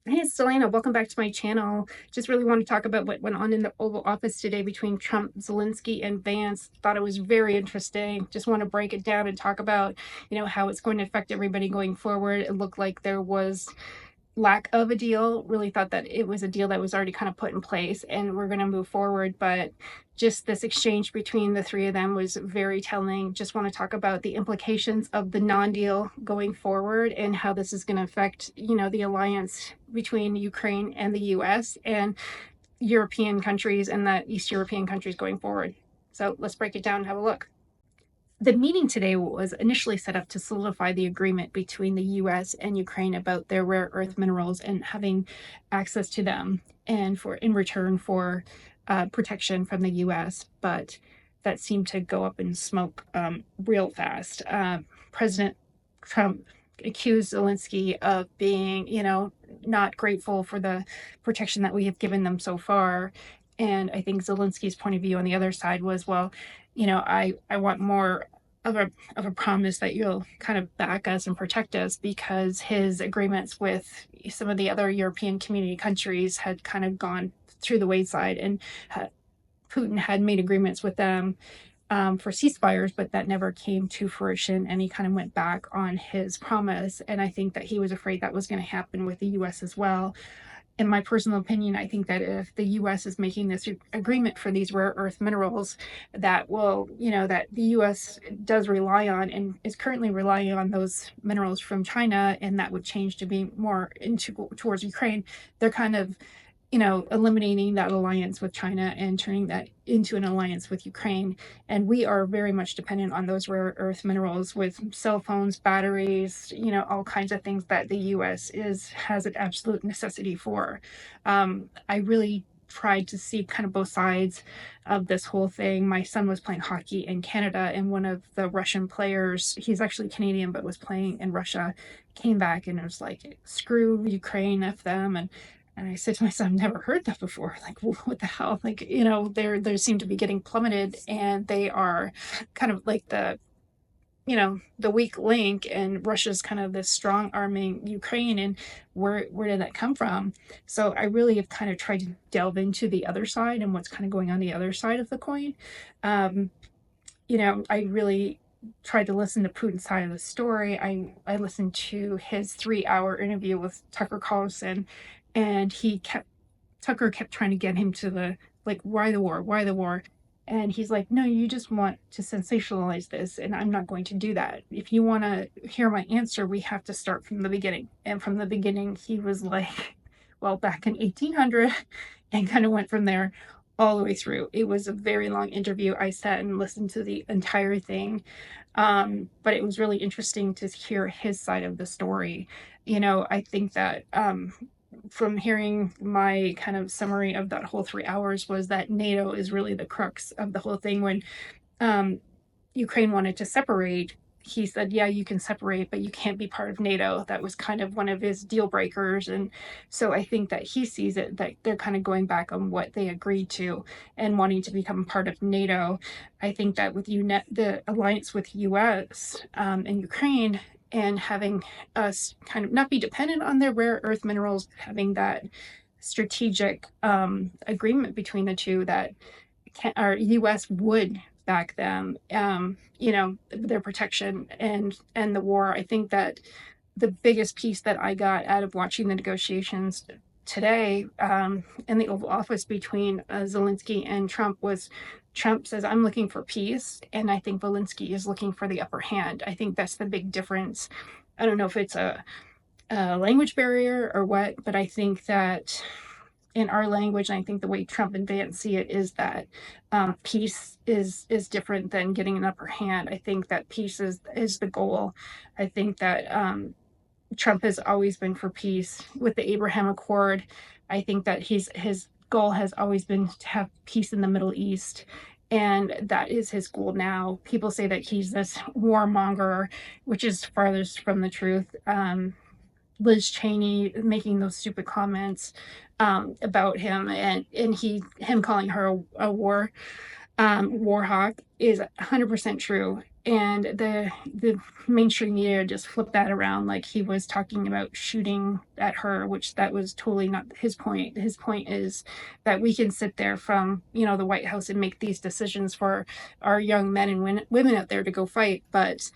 Hey, it's Selena. Welcome back to my channel. Just really want to talk about what went on in the Oval Office today between Trump, Zelensky, and Vance. Thought it was very interesting. Just want to break it down and talk about, how it's going to affect everybody going forward. It looked like there was lack of a deal. Really thought that it was a deal that was already kind of put in place and we're going to move forward. But just this exchange between the three of them was very telling. Just want to talk about the implications of the non-deal going forward and how this is going to affect, the alliance between Ukraine and the US and European countries and the East European countries going forward. So let's break it down and have a look. The meeting today was initially set up to solidify the agreement between the US and Ukraine about their rare earth minerals and having access to them, and for in return for protection from the US. But that seemed to go up in smoke real fast. President Trump accused Zelensky of being, not grateful for the protection that we have given them so far. And I think Zelensky's point of view on the other side was, well, I want more of a promise that you'll kind of back us and protect us, because his agreements with some of the other European community countries had kind of gone through the wayside, and Putin had made agreements with them for ceasefires, but that never came to fruition, and he kind of went back on his promise. And I think that he was afraid that was going to happen with the US as well. In my personal opinion, I think that if the US is making this agreement for these rare earth minerals, that will, that the US does rely on and is currently relying on those minerals from China, and that would change to be more into towards Ukraine, they're kind of, eliminating that alliance with China and turning that into an alliance with Ukraine. And we are very much dependent on those rare earth minerals with cell phones, batteries, all kinds of things that the US has an absolute necessity for. I really tried to see kind of both sides of this whole thing. My son was playing hockey in Canada, and one of the Russian players, he's actually Canadian but was playing in Russia, came back and it was like, screw Ukraine, F them. And I said to myself, I've never heard that before. Like, what the hell? Like, they seem to be getting plummeted, and they are kind of like the weak link, and Russia's kind of this strong arming Ukraine. And where did that come from? So I really have kind of tried to delve into the other side and what's kind of going on the other side of the coin. Um, I really tried to listen to Putin's side of the story. I listened to his 3 hour interview with Tucker Carlson, and Tucker kept trying to get him to the, like, why the war? Why the war? And he's like, no, you just want to sensationalize this, and I'm not going to do that. If you want to hear my answer, we have to start from the beginning. And from the beginning, he was like, well, back in 1800, and kind of went from there all the way through. It was a very long interview. I sat and listened to the entire thing. But it was really interesting to hear his side of the story. I think that from hearing my kind of summary of that whole 3 hours was that NATO is really the crux of the whole thing. When um, Ukraine wanted to separate, he said, yeah, you can separate, but you can't be part of NATO. That was kind of one of his deal breakers. And so I think that he sees it, that they're kind of going back on what they agreed to and wanting to become part of NATO. I think that with the alliance with US and Ukraine, and having us kind of not be dependent on their rare earth minerals, having that strategic agreement between the two, that our US would back them, their protection and the war. I think that the biggest piece that I got out of watching the negotiations today in the Oval Office between Zelensky and Trump was, Trump says, I'm looking for peace, and I think Zelensky is looking for the upper hand. I think that's the big difference. I don't know if it's a language barrier or what, but I think that in our language, and I think the way Trump and Vance see it, is that peace is different than getting an upper hand. I think that peace is the goal. I think that Trump has always been for peace with the Abraham Accord. I think that his goal has always been to have peace in the Middle East, and that is his goal now. People say that he's this warmonger, which is farthest from the truth. Liz Cheney making those stupid comments about him, and him calling her a war hawk is 100% true. And the mainstream media just flipped that around, like he was talking about shooting at her, which that was totally not his point. His point is that we can sit there from, the White House and make these decisions for our young men and women out there to go fight, but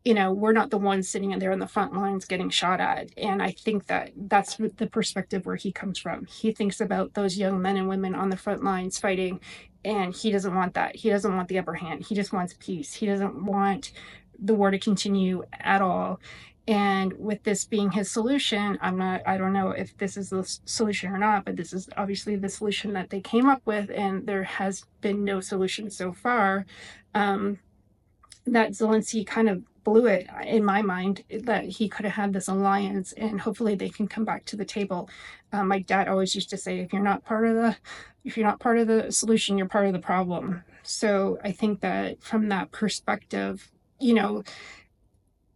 we're not the ones sitting in there in the front lines getting shot at. And I think that that's the perspective where he comes from. He thinks about those young men and women on the front lines fighting, and he doesn't want that. He doesn't want the upper hand. He just wants peace. He doesn't want the war to continue at all. And with this being his solution, I don't know if this is the solution or not, but this is obviously the solution that they came up with, and there has been no solution so far. That Zelensky kind of blew it in my mind, that he could have had this alliance and hopefully they can come back to the table. My dad always used to say, if you're not part of the solution, you're part of the problem. So I think that from that perspective,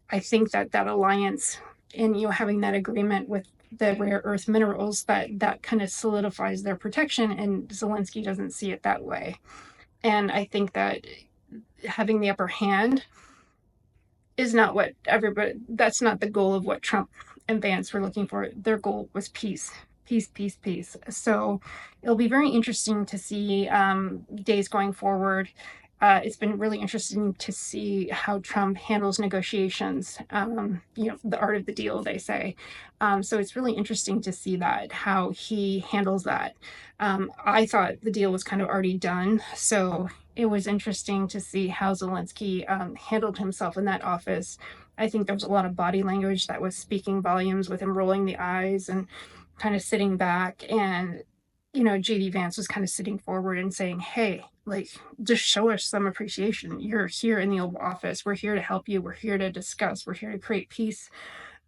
I think that alliance and having that agreement with the rare earth minerals, that kind of solidifies their protection, and Zelensky doesn't see it that way. And I think that having the upper hand is not what that's not the goal of what Trump and Vance were looking for. Their goal was peace. Peace, peace, peace. So it'll be very interesting to see days going forward. It's been really interesting to see how Trump handles negotiations, the art of the deal, they say. So it's really interesting to see how he handles that. I thought the deal was kind of already done. So it was interesting to see how Zelensky handled himself in that office. I think there was a lot of body language that was speaking volumes, with him rolling the eyes and kind of sitting back. And JD Vance was kind of sitting forward and saying, hey, like, just show us some appreciation. You're here in the Oval Office. We're here to help you. We're here to discuss. We're here to create peace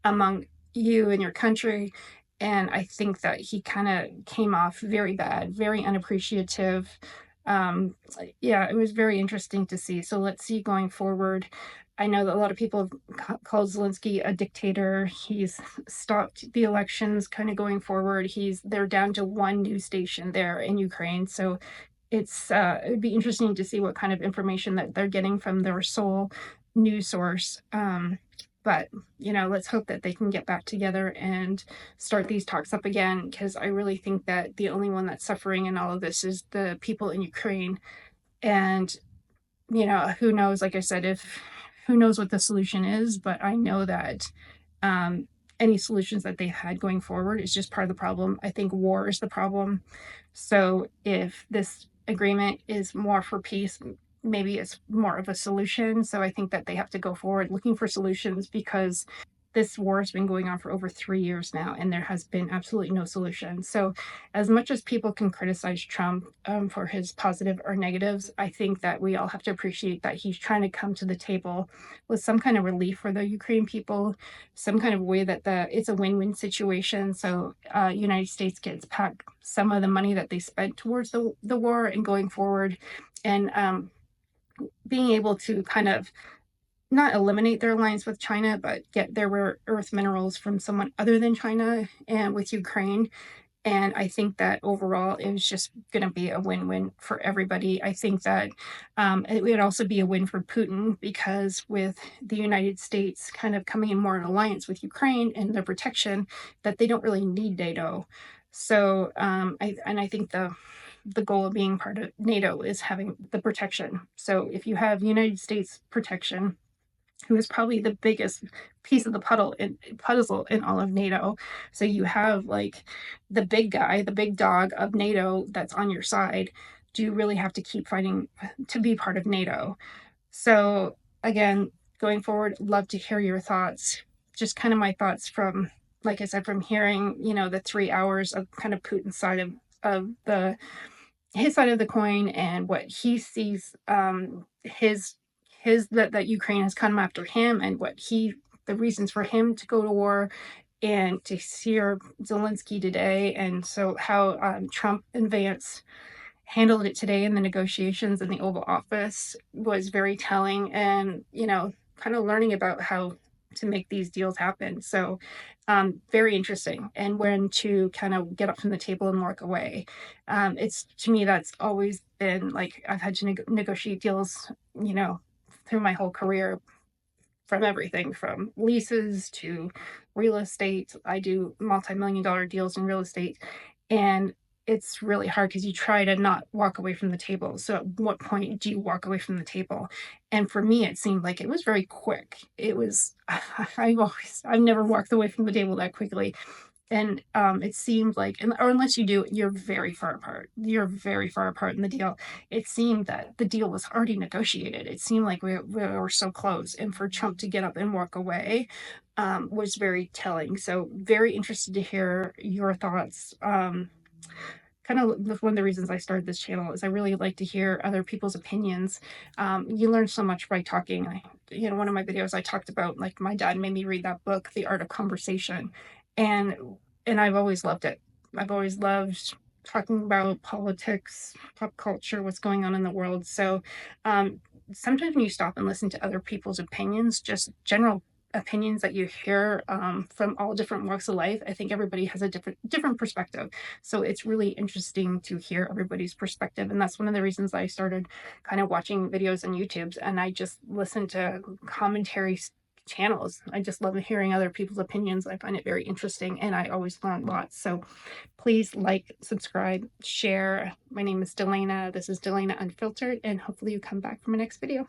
among you and your country. And I think that he kind of came off very bad, very unappreciative. Yeah, it was very interesting to see. So let's see going forward. I know that a lot of people have called Zelensky a dictator. He's stopped the elections kind of going forward. They're down to one news station there in Ukraine. So it would be interesting to see what kind of information that they're getting from their sole news source. But let's hope that they can get back together and start these talks up again, because I really think that the only one that's suffering in all of this is the people in Ukraine. And who knows, like I said, who knows what the solution is, but I know that any solutions that they've had going forward is just part of the problem. I think war is the problem. So if this agreement is more for peace, maybe it's more of a solution. So I think that they have to go forward looking for solutions, because this war has been going on for over 3 years now, and there has been absolutely no solution. So as much as people can criticize Trump for his positive or negatives, I think that we all have to appreciate that he's trying to come to the table with some kind of relief for the Ukraine people, some kind of way that it's a win-win situation. So United States gets back some of the money that they spent towards the war and going forward, and being able to kind of not eliminate their alliance with China, but get their rare earth minerals from someone other than China and with Ukraine. And I think that overall it was just going to be a win-win for everybody. I think that it would also be a win for Putin, because with the United States kind of coming in more in alliance with Ukraine and their protection, that they don't really need NATO. So I think the goal of being part of NATO is having the protection. So if you have United States protection, who is probably the biggest piece of the puzzle in all of NATO. So you have like the big guy, the big dog of NATO that's on your side. Do you really have to keep fighting to be part of NATO? So again, going forward, love to hear your thoughts. Just kind of my thoughts from, like I said, from hearing, the 3 hours of kind of Putin's side of his side of the coin, and what he sees, that Ukraine has come after him, and the reasons for him to go to war, and to hear Zelensky today, and so how Trump and Vance handled it today in the negotiations in the Oval Office was very telling, and kind of learning about how to make these deals happen. So very interesting, and when to kind of get up from the table and walk away. It's, to me, that's always been like, I've had to negotiate deals through my whole career, from everything from leases to real estate. I do multi-million dollar deals in real estate, and it's really hard because you try to not walk away from the table. So at what point do you walk away from the table? And for me, it seemed like it was very quick. It was I've never walked away from the table that quickly. And it seemed like, or unless you do, you're very far apart. You're very far apart in the deal. It seemed that the deal was already negotiated. It seemed like we were so close. And for Trump to get up and walk away was very telling. So, very interested to hear your thoughts. Kind of one of the reasons I started this channel is I really like to hear other people's opinions. You learn so much by talking. One of my videos I talked about, like, my dad made me read that book, The Art of Conversation, and I've always loved it. I've always loved talking about politics, pop culture, what's going on in the world. So um, sometimes when you stop and listen to other people's opinions, just general opinions that you hear from all different walks of life, I think everybody has a different perspective. So it's really interesting to hear everybody's perspective, and that's one of the reasons I started kind of watching videos on YouTube, and I just listen to commentary channels. I just love hearing other people's opinions. I find it very interesting, and I always learn lots. So please like, subscribe, share. My name is Delana. This is Delana Unfiltered, and hopefully you come back for my next video.